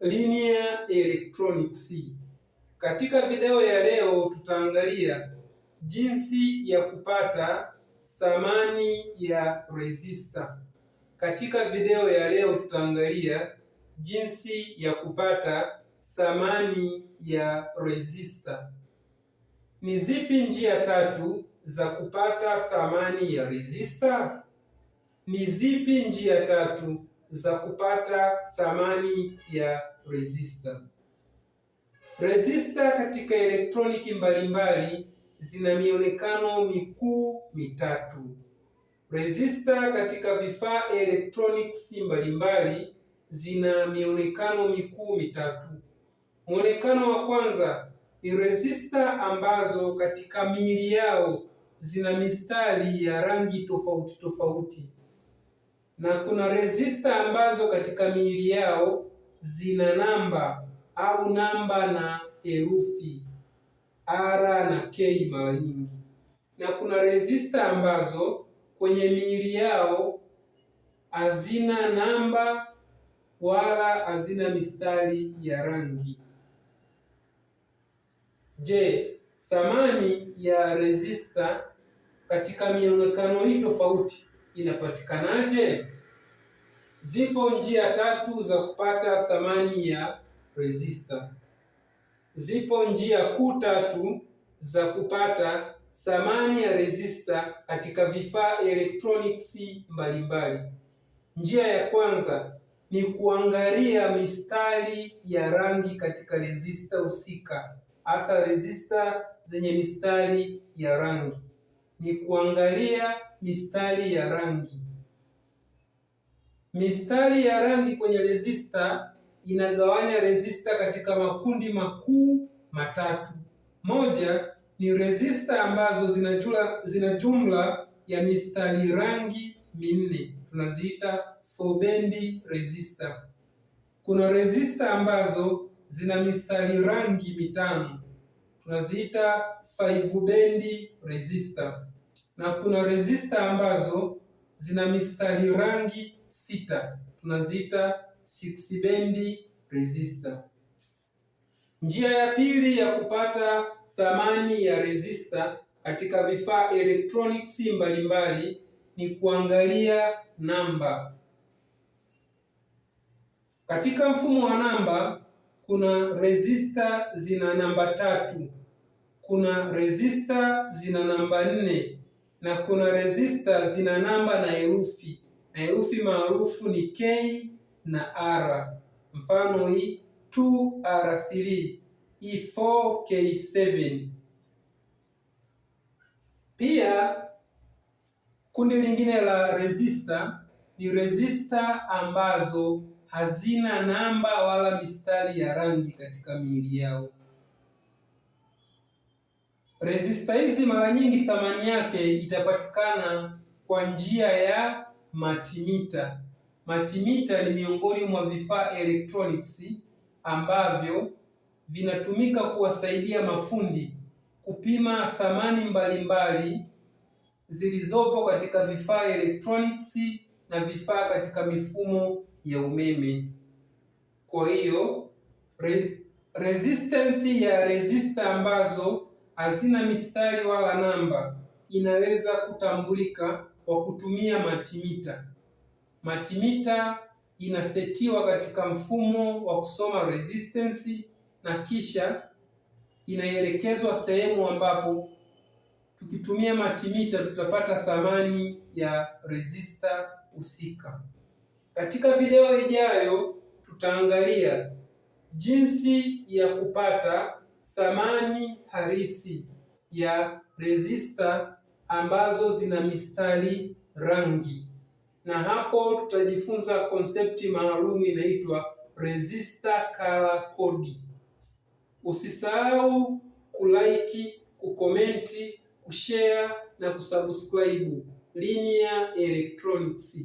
Linear electronics. Katika video ya leo tutaangalia jinsi ya kupata thamani ya resistor. Katika video ya leo tutaangalia jinsi ya kupata thamani ya resistor. Ni zipi njia tatu za kupata thamani ya resistor? Ni zipi njia tatu za kupata thamani ya resistor? Resistor katika elektroniki mbalimbali zina mionekano mikuu mitatu. Resistor katika vifaa electronics mbalimbali zina mionekano mikuu mitatu. Muonekano wa kwanza ni resistor ambazo katika miili yao zina mistari ya rangi tofauti tofauti, na kuna resistor ambazo katika miili yao zina namba au namba na herufi R na K mara nyingi, na kuna resistor ambazo kwenye miili yao hazina namba wala hazina mistari ya rangi. Je, thamani ya resistor katika mionekano hii tofauti inapatikanaje? Zipo njia tatu za kupata thamani ya resistor. Zipo njia kuu tatu za kupata thamani ya resistor katika vifaa electronics mbalimbali. Njia ya kwanza ni kuangalia mistari ya rangi katika resistor husika, hasa resistor zenye mistari ya rangi. Ni kuangalia mistari ya rangi. Mistari ya rangi kwenye resistor inagawanya resistor katika makundi makuu matatu. Moja ni resistor ambazo zina jumla ya mistari rangi minne, tunaziita 4-band resistor. Kuna resistor ambazo zina mistari rangi mitano, tunaziita 5-band resistor, na kuna resistor ambazo zina mistari rangi sita, tunaziita 6-band resistor. Njia ya pili ya kupata thamani ya resistor katika vifaa electronics mbalimbali ni kuangalia namba. Katika mfumo wa namba kuna resistor zina namba tatu, kuna resistor zina namba 4, na kuna resistor zina namba na herufi, na herufi maarufu ni K na R. Mfano hii 2R3, hii 4K7. Pia kundi lingine la resistor ni resistor ambazo hazina namba wala mistari ya rangi katika miili yao. Resistor hizi mara nyingi thamani yake itapatikana kwa njia ya multimeter. Multimeter ni miongoni mwa vifaa electronics ambavyo vinatumika kuwasaidia mafundi kupima thamani mbalimbali zilizopo katika vifaa electronics na vifaa katika mifumo ya umeme. Kwa hiyo resistance ya resistor ambazo hazina mistari wala namba inaweza kutambulika kwa kutumia multimeter. Multimeter inasetiwa katika mfumo wa kusoma resistance na kisha inaelekezwa sehemu ambapo tukitumia multimeter tutapata thamani ya resistor husika. Katika video ijayo tutaangalia jinsi ya kupata thamani halisi ya resistor ambazo zina mistari rangi, na hapo tutajifunza konsepti maalum inaitwa resistor color code. Usisahau kulike, kukomenti, kushare na kusubscribe Linear Electronics.